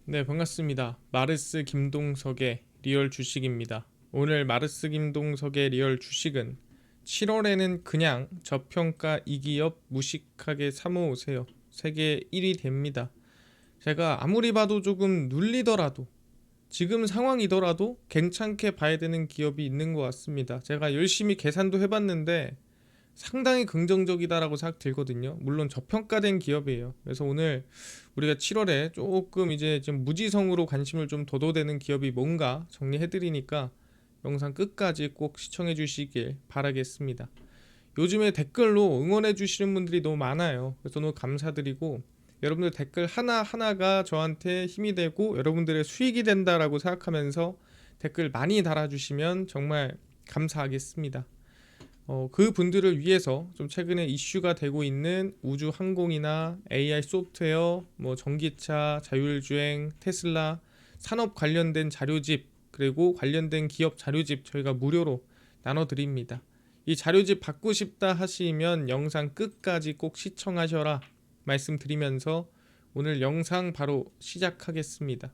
네, 반갑습니다. 마르스 김동석의 리얼 주식입니다. 오늘 마르스 김동석의 리얼 주식은 7월에는 그냥 저평가 이 기업 무식하게 사모으세요. 세계 1위 됩니다. 제가 아무리 봐도 조금 눌리더라도 지금 상황이더라도 괜찮게 봐야 되는 기업이 있는 것 같습니다. 제가 열심히 계산도 해봤는데 상당히 긍정적이다라고 생각 들거든요. 물론 저평가된 기업이에요. 그래서 오늘 우리가 7월에 조금 이제 좀 무지성으로 관심을 좀 둬도 되는 기업이 뭔가 정리해드리니까 영상 끝까지 꼭 시청해 주시길 바라겠습니다. 요즘에 댓글로 응원해 주시는 분들이 너무 많아요. 그래서 너무 감사드리고 여러분들 댓글 하나하나가 저한테 힘이 되고 여러분들의 수익이 된다라고 생각하면서 댓글 많이 달아주시면 정말 감사하겠습니다. 그 분들을 위해서 좀 최근에 이슈가 되고 있는 우주 항공이나 AI 소프트웨어, 뭐 전기차, 자율주행, 테슬라, 산업 관련된 자료집, 그리고 관련된 기업 자료집 저희가 무료로 나눠드립니다. 이 자료집 받고 싶다 하시면 영상 끝까지 꼭 시청하셔라 말씀드리면서 오늘 영상 바로 시작하겠습니다.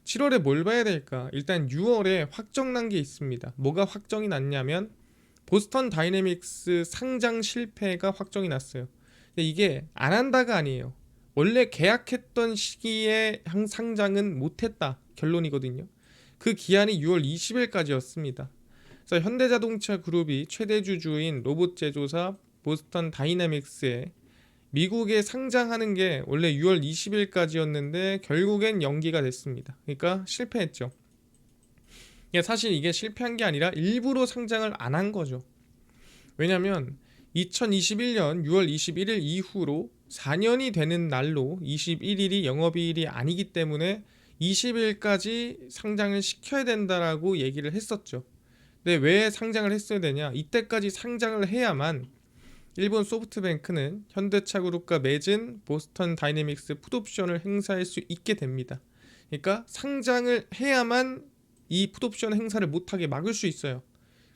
7월에 뭘 봐야 될까? 일단 6월에 확정 난 게 있습니다. 뭐가 확정이 났냐면 보스턴 다이내믹스 상장 실패가 확정이 났어요. 근데 이게 안 한다가 아니에요. 원래 계약했던 시기에 상장은 못했다 결론이거든요. 그 기한이 6월 20일까지였습니다. 그래서 현대자동차 그룹이 최대 주주인 로봇 제조사 보스턴 다이내믹스에 미국에 상장하는 게 원래 6월 20일까지였는데 결국엔 연기가 됐습니다. 그러니까 실패했죠. 사실 이게 실패한 게 아니라 일부러 상장을 안 한 거죠. 왜냐면 2021년 6월 21일 이후로 4년이 되는 날로 21일이 영업일이 아니기 때문에 20일까지 상장을 시켜야 된다라고 얘기를 했었죠. 근데 왜 상장을 했어야 되냐? 이때까지 상장을 해야만 일본 소프트뱅크는 현대차 그룹과 맺은 보스턴 다이내믹스 풋옵션을 행사할 수 있게 됩니다. 그러니까 상장을 해야만 이 풋옵션 행사를 못하게 막을 수 있어요.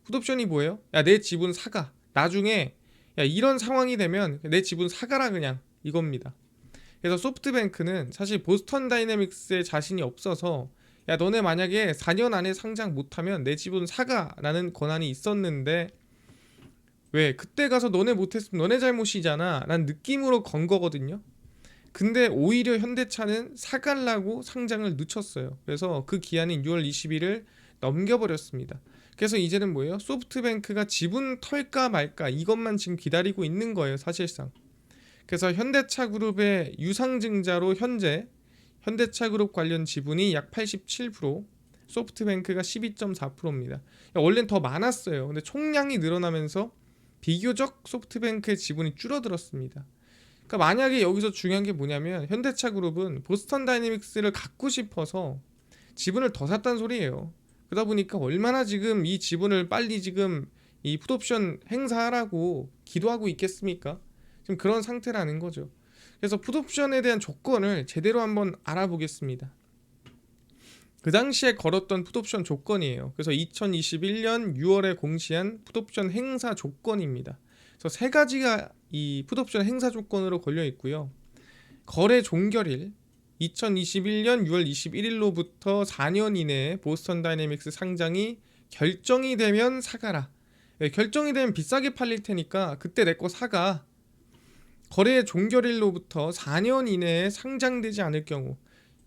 풋옵션이 뭐예요? 야, 내 지분 사가. 나중에 야, 이런 상황이 되면 내 지분 사가라 그냥 이겁니다. 그래서 소프트뱅크는 사실 보스턴 다이내믹스에 자신이 없어서 야, 너네 만약에 4년 안에 상장 못하면 내 지분 사가라는 권한이 있었는데 왜 그때 가서 너네 못했으면 너네 잘못이잖아 라는 느낌으로 건 거거든요. 근데 오히려 현대차는 사갈라고 상장을 늦췄어요. 그래서 그 기한인 6월 20일을 넘겨버렸습니다. 그래서 이제는 뭐예요? 소프트뱅크가 지분 털까 말까 이것만 지금 기다리고 있는 거예요, 사실상. 그래서 현대차 그룹의 유상증자로 현재 현대차 그룹 관련 지분이 약 87%, 소프트뱅크가 12.4%입니다. 원래는 더 많았어요. 근데 총량이 늘어나면서 비교적 소프트뱅크의 지분이 줄어들었습니다. 그러니까 만약에 여기서 중요한 게 뭐냐면 현대차 그룹은 보스턴 다이내믹스를 갖고 싶어서 지분을 더 샀다는 소리예요. 그러다 보니까 얼마나 지금 이 지분을 빨리 지금 이 풋옵션 행사하라고 기도하고 있겠습니까? 지금 그런 상태라는 거죠. 그래서 풋옵션에 대한 조건을 제대로 한번 알아보겠습니다. 그 당시에 걸었던 풋옵션 조건이에요. 그래서 2021년 6월에 공시한 풋옵션 행사 조건입니다. 그래서 세 가지가 이 풋옵션 행사 조건으로 걸려 있고요. 거래 종결일 2021년 6월 21일로부터 4년 이내에 보스턴 다이내믹스 상장이 결정이 되면 사가라. 결정이 되면 비싸게 팔릴 테니까 그때 내 거 사가. 거래 종결일로부터 4년 이내에 상장되지 않을 경우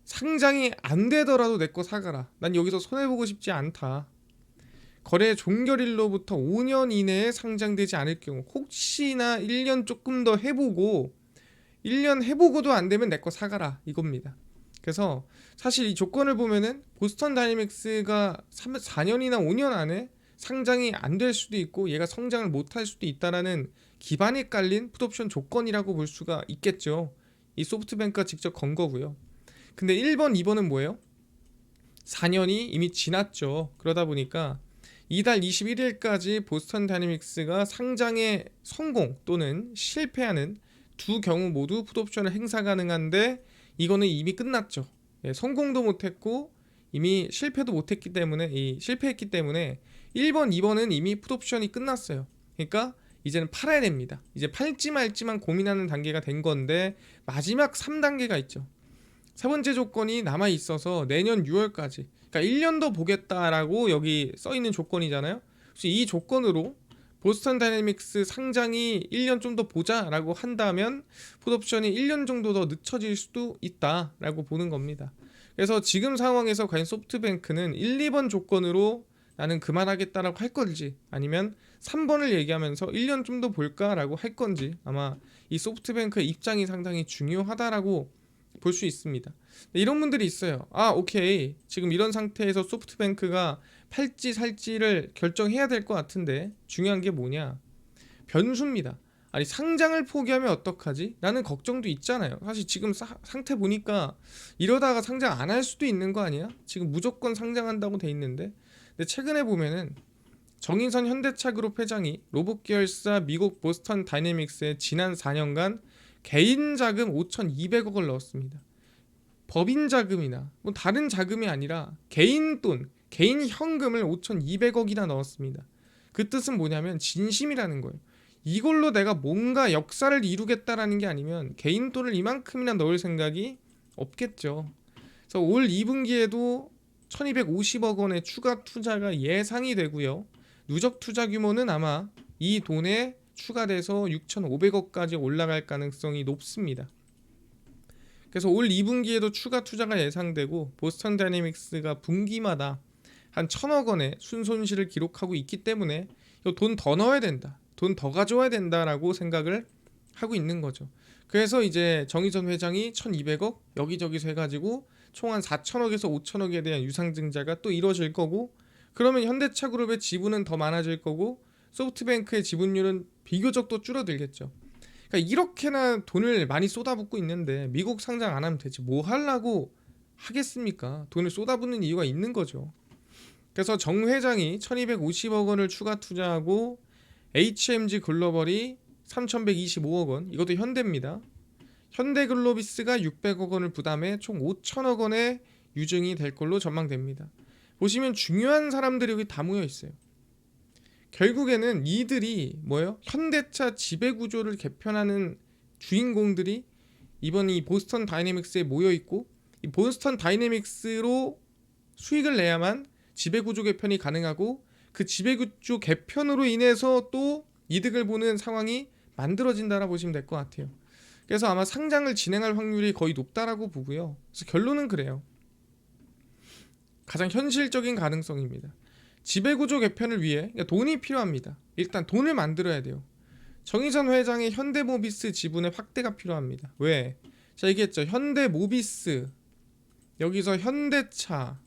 상장이 안 되더라도 내 거 사가라. 난 여기서 손해보고 싶지 않다. 거래 종결일로부터 5년 이내에 상장되지 않을 경우 혹시나 1년 조금 더 해보고 1년 해보고도 안 되면 내 거 사가라 이겁니다. 그래서 사실 이 조건을 보면은 보스턴 다이내믹스가 4년이나 5년 안에 상장이 안 될 수도 있고 얘가 성장을 못할 수도 있다라는 기반이 깔린 풋옵션 조건이라고 볼 수가 있겠죠. 이 소프트뱅크가 직접 건 거고요. 근데 1번, 2번은 뭐예요? 4년이 이미 지났죠. 그러다 보니까 이달 21일까지 보스턴 다이내믹스가 상장에 성공 또는 실패하는 두 경우 모두 풋옵션을 행사 가능한데 이거는 이미 끝났죠. 성공도 못했고 이미 실패도 못했기 때문에 실패했기 때문에 1번, 2번은 이미 풋옵션이 끝났어요. 그러니까 이제는 팔아야 됩니다. 이제 팔지 말지만 고민하는 단계가 된 건데 마지막 3단계가 있죠. 세 번째 조건이 남아 있어서 내년 6월까지, 그러니까 1년 더 보겠다라고 여기 써 있는 조건이잖아요. 혹시 이 조건으로 보스턴 다이내믹스 상장이 1년 좀 더 보자라고 한다면 풋옵션이 1년 정도 더 늦춰질 수도 있다라고 보는 겁니다. 그래서 지금 상황에서 과연 소프트뱅크는 1, 2번 조건으로 나는 그만하겠다라고 할 건지, 아니면 3번을 얘기하면서 1년 좀 더 볼까라고 할 건지, 아마 이 소프트뱅크의 입장이 상당히 중요하다라고 볼 수 있습니다. 이런 분들이 있어요. 아, 오케이, 지금 이런 상태에서 소프트뱅크가 팔지 살지를 결정해야 될 것 같은데 중요한 게 뭐냐? 변수입니다. 아니, 상장을 포기하면 어떡하지? 라는 걱정도 있잖아요. 사실 지금 상태 보니까 이러다가 상장 안 할 수도 있는 거 아니야? 지금 무조건 상장한다고 돼 있는데. 근데 최근에 보면은 정인선 현대차그룹 회장이 로봇 계열사 미국 보스턴 다이내믹스에 지난 4년간 개인 자금 5,200억을 넣었습니다. 법인 자금이나 뭐 다른 자금이 아니라 개인 돈, 개인 현금을 5,200억이나 넣었습니다. 그 뜻은 뭐냐면 진심이라는 거예요. 이걸로 내가 뭔가 역사를 이루겠다라는 게 아니면 개인 돈을 이만큼이나 넣을 생각이 없겠죠. 그래서 올 2분기에도 1,250억 원의 추가 투자가 예상이 되고요. 누적 투자 규모는 아마 이 돈에 추가돼서 6,500억까지 올라갈 가능성이 높습니다. 그래서 올 2분기에도 추가 투자가 예상되고 보스턴 다이내믹스가 분기마다 한 1,000억 원의 순손실을 기록하고 있기 때문에 돈 더 넣어야 된다, 돈 더 가져와야 된다라고 생각을 하고 있는 거죠. 그래서 이제 정의선 회장이 1,200억 여기저기서 해가지고 총 한 4,000억에서 5,000억에 대한 유상증자가 또 이루어질 거고, 그러면 현대차그룹의 지분은 더 많아질 거고 소프트뱅크의 지분율은 비교적 또 줄어들겠죠. 그러니까 이렇게나 돈을 많이 쏟아붓고 있는데 미국 상장 안 하면 되지 뭐 하려고 하겠습니까? 돈을 쏟아붓는 이유가 있는 거죠. 그래서 정 회장이 1,250억 원을 추가 투자하고 HMG 글로벌이 3,125억 원, 이것도 현대입니다. 현대글로비스가 600억 원을 부담해 총 5천억 원의 유증이 될 걸로 전망됩니다. 보시면 중요한 사람들이 여기 다 모여 있어요. 결국에는 이들이 뭐예요? 현대차 지배구조를 개편하는 주인공들이 이번 이 보스턴 다이내믹스에 모여 있고, 이 보스턴 다이내믹스로 수익을 내야만 지배구조 개편이 가능하고, 그 지배구조 개편으로 인해서 또 이득을 보는 상황이 만들어진다라 보시면 될 것 같아요. 그래서 아마 상장을 진행할 확률이 거의 높다라고 보고요. 그래서 결론은 그래요. 가장 현실적인 가능성입니다. 지배구조 개편을 위해 돈이 필요합니다. 일단 돈을 만들어야 돼요. 정의선 회장의 현대모비스 지분의 확대가 필요합니다. 왜? 자, 얘기했죠. 현대모비스, 여기서 현대차,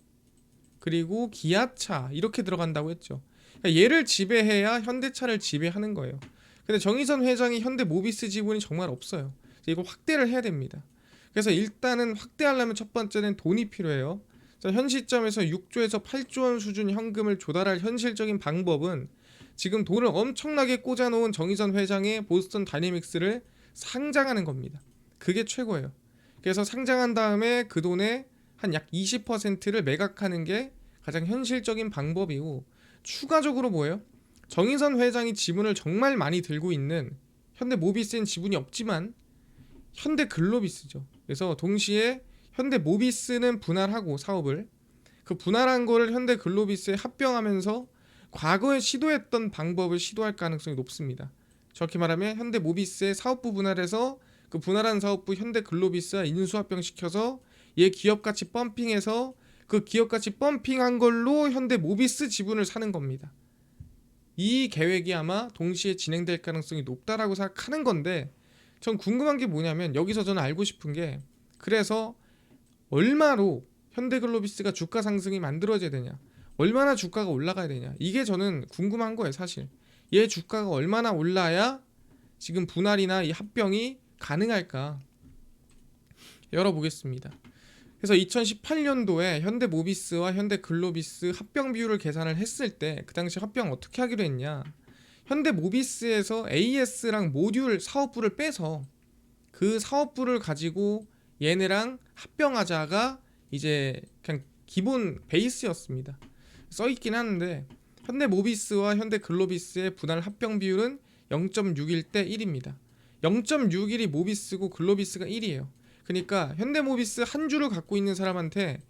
그리고 기아차 이렇게 들어간다고 했죠. 그러니까 얘를 지배해야 현대차를 지배하는 거예요. 근데 정의선 회장이 현대모비스 지분이 정말 없어요. 이거 확대를 해야 됩니다. 그래서 일단은 확대하려면 첫 번째는 돈이 필요해요. 현 시점에서 6조에서 8조 원 수준 현금을 조달할 현실적인 방법은 지금 돈을 엄청나게 꽂아놓은 정의선 회장의 보스턴 다이내믹스를 상장하는 겁니다. 그게 최고예요. 그래서 상장한 다음에 그 돈의 한 약 20%를 매각하는 게 가장 현실적인 방법이고, 추가적으로 뭐예요? 정의선 회장이 지분을 정말 많이 들고 있는 현대모비스엔 지분이 없지만 현대글로비스죠. 그래서 동시에 현대모비스는 분할하고 사업을, 그 분할한 거를 현대글로비스에 합병하면서 과거에 시도했던 방법을 시도할 가능성이 높습니다. 정확히 말하면 현대모비스의 사업부 분할해서 그 분할한 사업부 현대글로비스와 인수합병시켜서 얘 기업가치 펌핑해서 그 기업가치 펌핑한 걸로 현대모비스 지분을 사는 겁니다. 이 계획이 아마 동시에 진행될 가능성이 높다라고 생각하는 건데, 전 궁금한 게 뭐냐면 여기서 저는 알고 싶은 게, 그래서 얼마로 현대글로비스가 주가 상승이 만들어져야 되냐, 얼마나 주가가 올라가야 되냐, 이게 저는 궁금한 거예요. 사실 얘 주가가 얼마나 올라야 지금 분할이나 이 합병이 가능할까 열어보겠습니다. 그래서 2018년도에 현대모비스와 현대글로비스 합병 비율을 계산을 했을 때 그 당시 합병 어떻게 하기로 했냐, 현대모비스에서 AS랑 모듈 사업부를 빼서 그 사업부를 가지고 얘네랑 합병하자가 이제 그냥 기본 베이스였습니다. 써있긴 하는데 현대모비스와 현대글로비스의 분할 합병 비율은 0.61대 1입니다. 0.61이 모비스고 글로비스가 1이에요. 그러니까 현대모비스 한 주를 갖고 있는 사람한테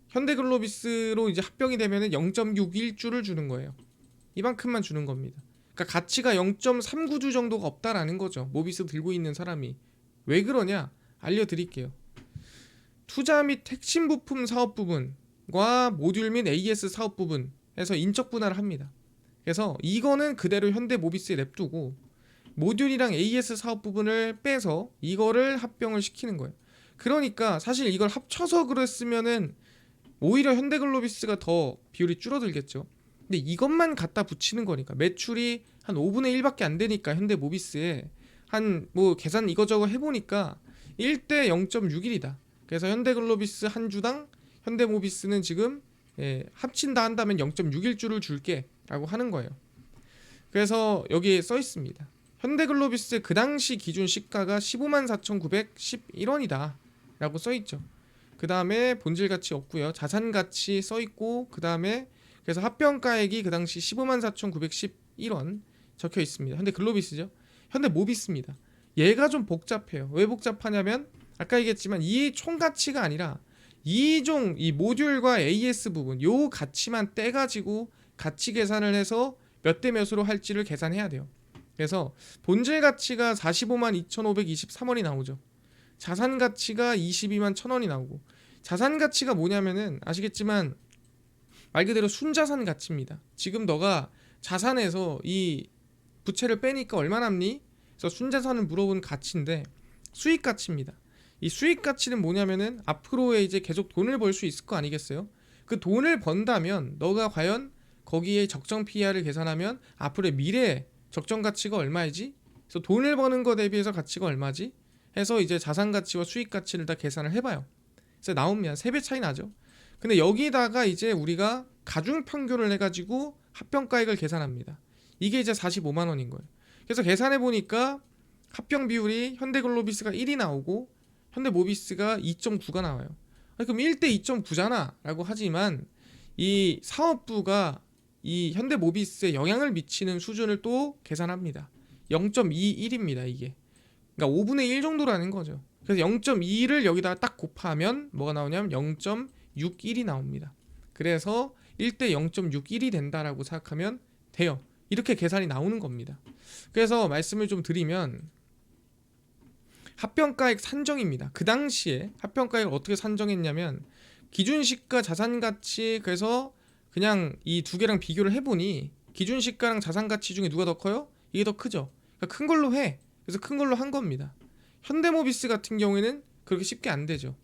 현대글로비스로 이제 합병이 되면은 0.61주를 주는 거예요. 이만큼만 주는 겁니다. 그러니까 가치가 0.39주 정도가 없다라는 거죠. 모비스 들고 있는 사람이. 왜 그러냐? 알려드릴게요. 투자 및 핵심 부품 사업 부분과 모듈 및 AS 사업 부분에서 인적 분할을 합니다. 그래서 이거는 그대로 현대모비스에 냅두고 모듈이랑 AS 사업 부분을 빼서 이거를 합병을 시키는 거예요. 그러니까 사실 이걸 합쳐서 그랬으면은 오히려 현대글로비스가 더 비율이 줄어들겠죠. 근데 이것만 갖다 붙이는 거니까 매출이 한 5분의 1밖에 안 되니까 현대모비스에 한 뭐 계산 이거저거 해보니까 1대 0.61이다. 그래서 현대글로비스 한 주당 현대모비스는 지금 합친다 한다면 0.61주를 줄게 라고 하는 거예요. 그래서 여기에 써 있습니다. 현대글로비스의 그 당시 기준 시가가 154,911원이다 라고 써 있죠. 그 다음에 본질 가치 없고요. 자산 가치 써 있고 그 다음에 그래서 합병가액이 그 당시 154,911원 적혀 있습니다. 현대글로비스죠. 현대모비스입니다. 얘가 좀 복잡해요. 왜 복잡하냐면 아까 얘기했지만 이 총가치가 아니라 이 모듈과 AS 부분 요 가치만 떼가지고 가치 계산을 해서 몇 대 몇으로 할지를 계산해야 돼요. 그래서 본질 가치가 452,523원이 나오죠. 자산 가치가 22만 1,000원이 나오고 자산 가치가 뭐냐면은 아시겠지만 말 그대로 순자산 가치입니다. 지금 너가 자산에서 이 부채를 빼니까 얼마 남니? 그래서 순자산을 물어본 가치인데 수익 가치입니다. 이 수익 가치는 뭐냐면은 앞으로에 이제 계속 돈을 벌 수 있을 거 아니겠어요? 그 돈을 번다면 너가 과연 거기에 적정 PER을 계산하면 앞으로의 미래 적정 가치가 얼마이지? 그래서 돈을 버는 거 대비해서 가치가 얼마지? 해서 이제 자산 가치와 수익 가치를 다 계산을 해봐요. 그래서 나오면 3배 차이 나죠. 근데 여기다가 이제 우리가 가중 평균을 해가지고 합병가액을 계산합니다. 이게 이제 45만 원인 거예요. 그래서 계산해 보니까 합병 비율이 현대글로비스가 1이 나오고 현대모비스가 2.9가 나와요. 아니, 그럼 1대 2.9잖아 라고 하지만 이 사업부가 이 현대모비스에 영향을 미치는 수준을 또 계산합니다. 0.21입니다 이게. 그러니까 5분의 1 정도라는 거죠. 그래서 0.2를 여기다가 딱 곱하면 뭐가 나오냐면 0.61이 나옵니다. 그래서 1대 0.61이 된다라고 생각하면 돼요. 이렇게 계산이 나오는 겁니다. 그래서 말씀을 좀 드리면 합병가액 산정입니다. 그 당시에 합병가액을 어떻게 산정했냐면 기준시가 자산가치 그래서 그냥 이 두 개랑 비교를 해보니 기준시가랑 자산가치 중에 누가 더 커요? 이게 더 크죠. 그러니까 큰 걸로 해. 그래서 큰 걸로 한 겁니다. 현대모비스 같은 경우에는 그렇게 쉽게 안 되죠.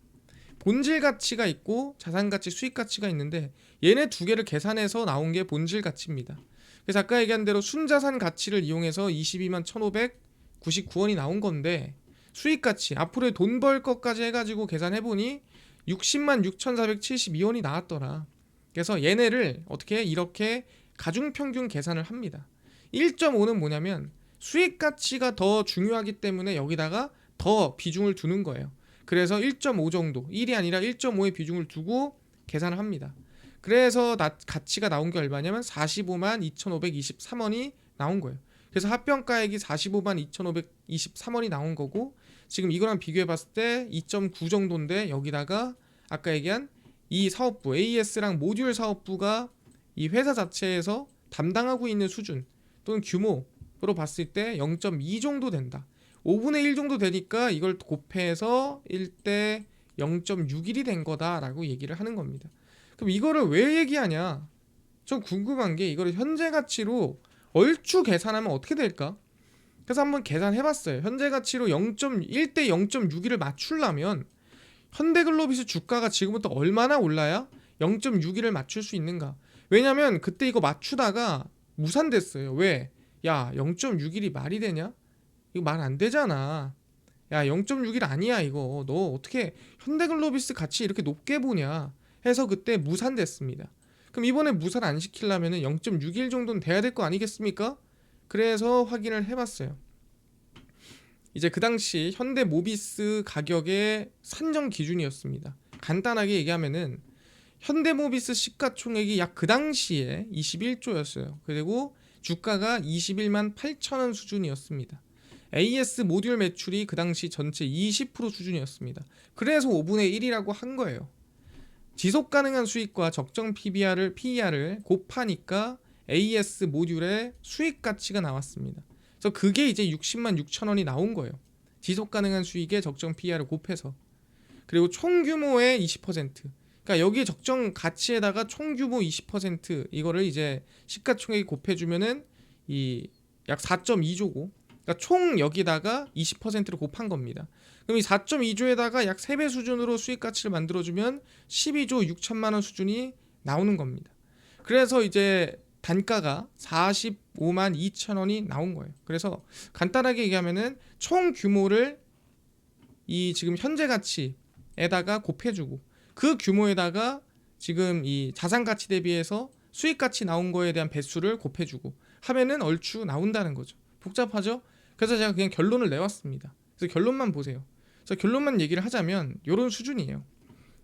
본질 가치가 있고 자산 가치, 수익 가치가 있는데 얘네 두 개를 계산해서 나온 게 본질 가치입니다. 그래서 아까 얘기한 대로 순자산 가치를 이용해서 22만 1,599원이 나온 건데 수익 가치, 앞으로 돈 벌 것까지 해가지고 계산해보니 60만 6,472원이 나왔더라. 그래서 얘네를 어떻게 해? 이렇게 가중평균 계산을 합니다. 1.5는 뭐냐면 수익 가치가 더 중요하기 때문에 여기다가 더 비중을 두는 거예요. 그래서 1.5 정도, 1이 아니라 1.5의 비중을 두고 계산을 합니다. 그래서 가치가 나온 게 얼마냐면 45만 2,523원이 나온 거예요. 그래서 합병가액이 45만 2,523원이 나온 거고 지금 이거랑 비교해 봤을 때 2.9 정도인데 여기다가 아까 얘기한 이 사업부 AS랑 모듈 사업부가 이 회사 자체에서 담당하고 있는 수준 또는 규모로 봤을 때 0.2 정도 된다. 5분의 1 정도 되니까 이걸 곱해서 1대 0.61이 된 거다라고 얘기를 하는 겁니다. 그럼 이거를 왜 얘기하냐? 좀 궁금한 게 이거를 현재 가치로 얼추 계산하면 어떻게 될까? 그래서 한번 계산해봤어요. 현재 가치로 1대 0.61을 맞추려면 현대글로비스 주가가 지금부터 얼마나 올라야 0.61을 맞출 수 있는가? 왜냐면 그때 이거 맞추다가 무산됐어요. 왜? 야 0.61이 말이 되냐? 이거 말 안 되잖아. 야 0.61 아니야 이거. 너 어떻게 현대글로비스 가치 이렇게 높게 보냐 해서 그때 무산됐습니다. 그럼 이번에 무산 안 시키려면 0.61 정도는 돼야 될 거 아니겠습니까? 그래서 확인을 해봤어요. 이제 그 당시 현대모비스 가격의 산정 기준이었습니다. 간단하게 얘기하면은 현대모비스 시가총액이 약 그 당시에 21조였어요. 그리고 주가가 21만 8천원 수준이었습니다. AS 모듈 매출이 그 당시 전체 20% 수준이었습니다. 그래서 5분의 1이라고 한 거예요. 지속 가능한 수익과 적정 PER을 곱하니까 AS 모듈의 수익 가치가 나왔습니다. 그래서 그게 이제 60만 6천 원이 나온 거예요. 지속 가능한 수익에 적정 PER을 곱해서. 그리고 총 규모의 20%. 그러니까 여기 적정 가치에다가 총 규모 20% 이거를 이제 시가총액 곱해주면은 이 약 4.2조고. 그러니까 총 여기다가 20%를 곱한 겁니다. 그럼 이 4.2조에다가 약 3배 수준으로 수익 가치를 만들어주면 12조 6천만 원 수준이 나오는 겁니다. 그래서 이제 단가가 45만 2천 원이 나온 거예요. 그래서 간단하게 얘기하면은 총 규모를 이 지금 현재 가치에다가 곱해주고 그 규모에다가 지금 이 자산 가치 대비해서 수익 가치 나온 거에 대한 배수를 곱해주고 하면은 얼추 나온다는 거죠. 복잡하죠? 그래서 제가 그냥 결론을 내왔습니다. 그래서 결론만 보세요. 그래서 결론만 얘기를 하자면 이런 수준이에요.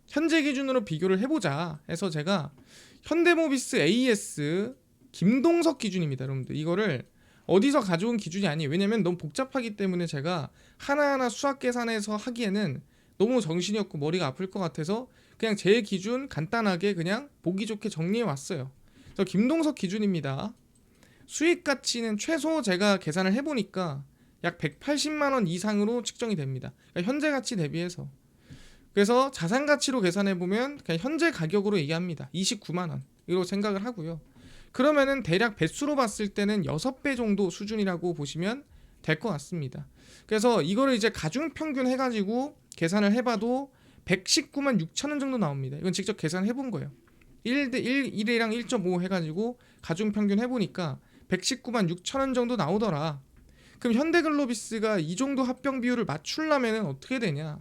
현재 기준으로 비교를 해보자 해서 제가 현대모비스 AS 김동석 기준입니다. 여러분들 이거를 어디서 가져온 기준이 아니에요. 왜냐면 너무 복잡하기 때문에 제가 하나하나 수학 계산해서 하기에는 너무 정신이 없고 머리가 아플 것 같아서 그냥 제 기준 간단하게 그냥 보기 좋게 정리해 왔어요. 그래서 김동석 기준입니다. 수익 가치는 최소 제가 계산을 해보니까 약 180만 원 이상으로 측정이 됩니다. 그러니까 현재 가치 대비해서. 그래서 자산 가치로 계산해 보면 그냥 현재 가격으로 얘기합니다. 29만 원 이로 생각을 하고요. 그러면은 대략 배수로 봤을 때는 6배 정도 수준이라고 보시면 될 것 같습니다. 그래서 이거를 이제 가중 평균 해가지고 계산을 해봐도 119만 6천 원 정도 나옵니다. 이건 직접 계산해 본 거예요. 1이랑 1.5 해가지고 가중 평균 해보니까 119만 6천 원 정도 나오더라. 그럼 현대글로비스가 이 정도 합병 비율을 맞추려면 어떻게 되냐?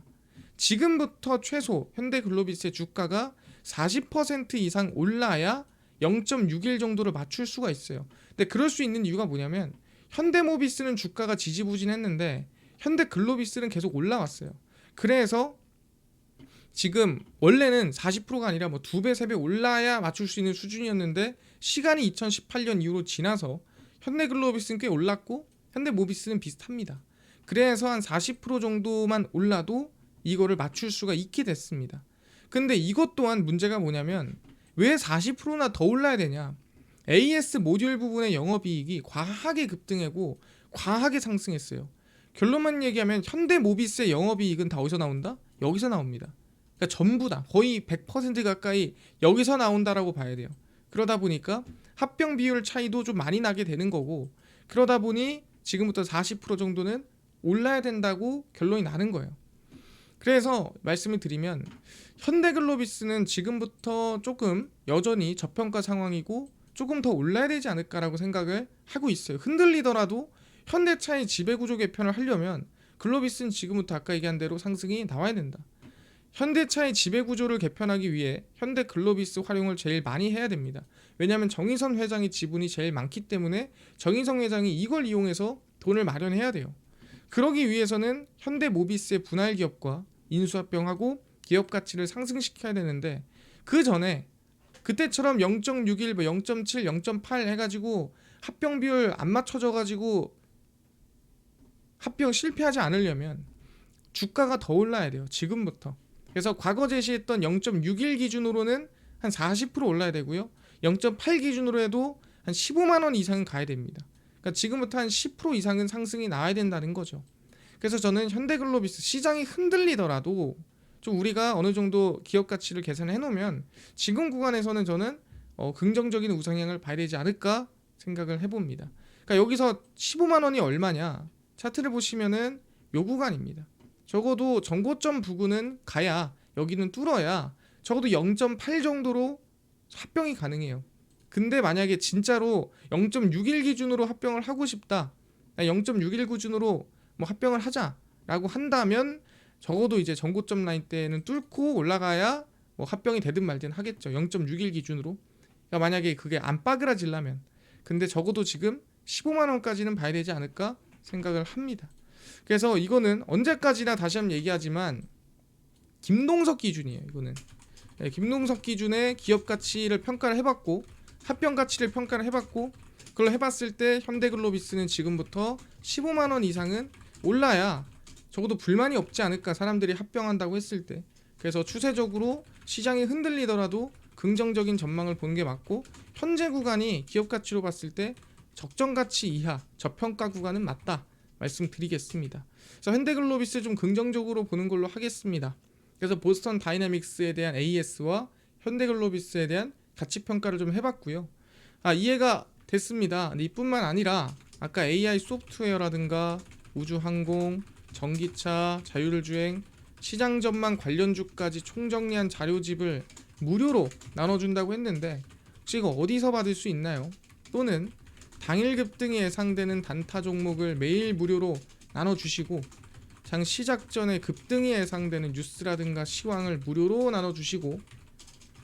지금부터 최소 현대글로비스의 주가가 40% 이상 올라야 0.61 정도를 맞출 수가 있어요. 근데 그럴 수 있는 이유가 뭐냐면 현대모비스는 주가가 지지부진했는데 현대글로비스는 계속 올라왔어요. 그래서 지금 원래는 40%가 아니라 뭐 2배, 3배 올라야 맞출 수 있는 수준이었는데 시간이 2018년 이후로 지나서 현대글로비스는 꽤 올랐고 현대모비스는 비슷합니다. 그래서 한 40% 정도만 올라도 이거를 맞출 수가 있게 됐습니다. 근데 이것 또한 문제가 뭐냐면 왜 40%나 더 올라야 되냐? AS 모듈 부분의 영업이익이 과하게 급등하고 과하게 상승했어요. 결론만 얘기하면 현대모비스의 영업이익은 다 어디서 나온다? 여기서 나옵니다. 그러니까 전부 다 거의 100% 가까이 여기서 나온다라고 봐야 돼요. 그러다 보니까 합병 비율 차이도 좀 많이 나게 되는 거고 그러다 보니 지금부터 40% 정도는 올라야 된다고 결론이 나는 거예요. 그래서 말씀을 드리면 현대글로비스는 지금부터 조금 여전히 저평가 상황이고 조금 더 올라야 되지 않을까라고 생각을 하고 있어요. 흔들리더라도 현대차의 지배구조 개편을 하려면 글로비스는 지금부터 아까 얘기한 대로 상승이 나와야 된다. 현대차의 지배구조를 개편하기 위해 현대글로비스 활용을 제일 많이 해야 됩니다. 왜냐하면 정의선 회장의 지분이 제일 많기 때문에 정의선 회장이 이걸 이용해서 돈을 마련해야 돼요. 그러기 위해서는 현대모비스의 분할 기업과 인수합병하고 기업 가치를 상승시켜야 되는데 그 전에 그때처럼 0.61, 0.7, 0.8 해가지고 합병 비율 안 맞춰져가지고 합병 실패하지 않으려면 주가가 더 올라야 돼요. 지금부터. 그래서 과거 제시했던 0.61 기준으로는 한 40% 올라야 되고요. 0.8 기준으로 해도 한 15만 원 이상은 가야 됩니다. 그러니까 지금부터 한 10% 이상은 상승이 나와야 된다는 거죠. 그래서 저는 현대글로비스 시장이 흔들리더라도 좀 우리가 어느 정도 기업 가치를 계산해 놓으면 지금 구간에서는 저는 긍정적인 우상향을 봐야 되지 않을까 생각을 해봅니다. 그러니까 여기서 15만 원이 얼마냐? 차트를 보시면은 요 구간입니다. 적어도 전고점 부근은 가야 여기는 뚫어야 적어도 0.8 정도로 합병이 가능해요. 근데 만약에 진짜로 0.61 기준으로 합병을 하고 싶다, 0.61 기준으로 뭐 합병을 하자라고 한다면 적어도 이제 전고점 라인 때는 뚫고 올라가야 뭐 합병이 되든 말든 하겠죠. 0.61 기준으로. 그러니까 만약에 그게 안 빠그라지려면. 근데 적어도 지금 15만 원까지는 봐야 되지 않을까 생각을 합니다. 그래서 이거는 언제까지나 다시 한번 얘기하지만 김동석 기준이에요. 이거는 김동석 기준의 기업 가치를 평가를 해봤고 합병 가치를 평가를 해봤고 그걸 해봤을 때 현대글로비스는 지금부터 15만원 이상은 올라야 적어도 불만이 없지 않을까, 사람들이 합병한다고 했을 때. 그래서 추세적으로 시장이 흔들리더라도 긍정적인 전망을 보는 게 맞고, 현재 구간이 기업 가치로 봤을 때 적정 가치 이하 저평가 구간은 맞다 말씀드리겠습니다. 그래서 현대글로비스 좀 긍정적으로 보는 걸로 하겠습니다. 그래서 보스턴 다이내믹스에 대한 AS와 현대글로비스에 대한 가치 평가를 좀 해봤고요. 이해가 됐습니다. 근데 이뿐만 아니라 아까 AI 소프트웨어라든가 우주항공, 전기차, 자율주행, 시장 전망 관련주까지 총정리한 자료집을 무료로 나눠준다고 했는데, 혹시 이거 어디서 받을 수 있나요? 또는 당일 급등이 예상되는 단타 종목을 매일 무료로 나눠주시고, 장 시작 전에 급등이 예상되는 뉴스라든가 시황을 무료로 나눠주시고,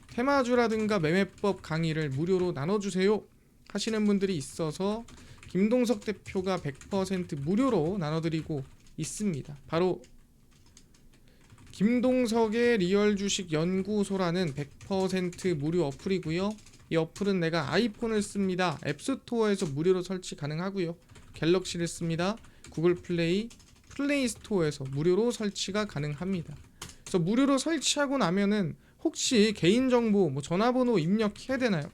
테마주라든가 매매법 강의를 무료로 나눠주세요 하시는 분들이 있어서 김동석 대표가 100% 무료로 나눠드리고 있습니다. 바로 김동석의 리얼 주식 연구소라는 100% 무료 어플이고요. 이 어플은 내가 아이폰을 씁니다. 앱스토어에서 무료로 설치 가능하고요. 갤럭시를 씁니다. 구글 플레이, 플레이 스토어에서 무료로 설치가 가능합니다. 그래서 무료로 설치하고 나면은 혹시 개인정보, 전화번호 입력해야 되나요?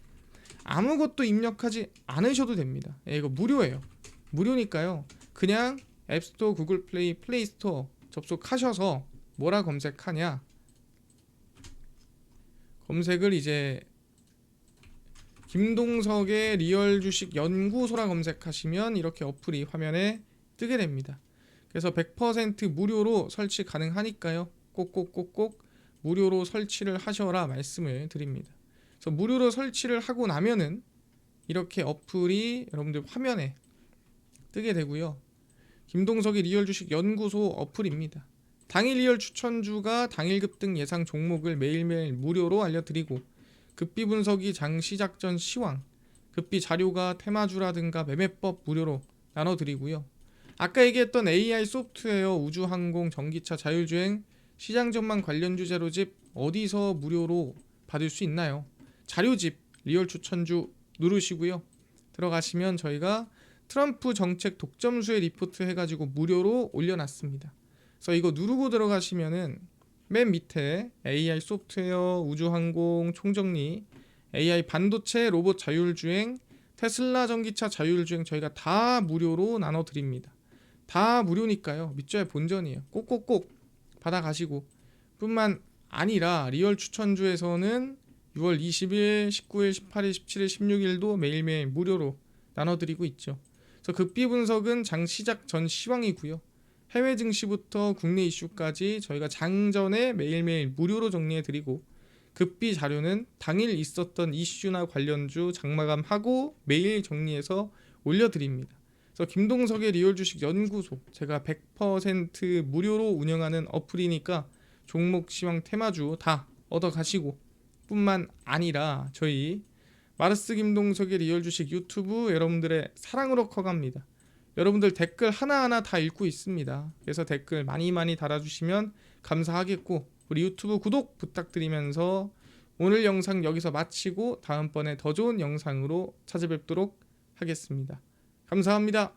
아무것도 입력하지 않으셔도 됩니다. 이거 무료예요. 무료니까요. 그냥 앱스토어, 구글 플레이, 플레이 스토어 접속하셔서 뭐라 검색하냐? 검색을 이제 김동석의 리얼 주식 연구소라 검색하시면 이렇게 어플이 화면에 뜨게 됩니다. 그래서 100% 무료로 설치 가능하니까요. 꼭꼭꼭꼭 무료로 설치를 하셔라 말씀을 드립니다. 그래서 무료로 설치를 하고 나면은 이렇게 어플이 여러분들 화면에 뜨게 되고요. 김동석의 리얼 주식 연구소 어플입니다. 당일 리얼 추천주가 당일 급등 예상 종목을 매일매일 무료로 알려드리고, 급비 분석이 장 시작 전 시황, 급비 자료가 테마주라든가 매매법 무료로 나눠드리고요. 아까 얘기했던 AI 소프트웨어, 우주항공, 전기차, 자율주행, 시장 전망 관련주 자료집 어디서 무료로 받을 수 있나요? 자료집 리얼 추천주 누르시고요. 들어가시면 저희가 트럼프 정책 독점수의 리포트 해가지고 무료로 올려놨습니다. 그래서 이거 누르고 들어가시면은 맨 밑에 AI 소프트웨어, 우주항공, 총정리, AI 반도체, 로봇 자율주행, 테슬라 전기차 자율주행 저희가 다 무료로 나눠드립니다. 다 무료니까요. 밑줄 본전이에요. 꼭꼭꼭 받아가시고, 뿐만 아니라 리얼 추천주에서는 6월 20일, 19일, 18일, 17일, 16일도 매일매일 무료로 나눠드리고 있죠. 그래서 급비 분석은 장 시작 전 시황이고요. 해외 증시부터 국내 이슈까지 저희가 장전에 매일매일 무료로 정리해드리고, 급비 자료는 당일 있었던 이슈나 관련주 장마감하고 매일 정리해서 올려드립니다. 그래서 김동석의 리얼 주식 연구소, 제가 100% 무료로 운영하는 어플이니까 종목, 시황, 테마주 다 얻어가시고, 뿐만 아니라 저희 마르스 김동석의 리얼 주식 유튜브 여러분들의 사랑으로 커갑니다. 여러분들 댓글 하나하나 다 읽고 있습니다. 그래서 댓글 많이 많이 달아주시면 감사하겠고, 우리 유튜브 구독 부탁드리면서 오늘 영상 여기서 마치고 다음번에 더 좋은 영상으로 찾아뵙도록 하겠습니다. 감사합니다.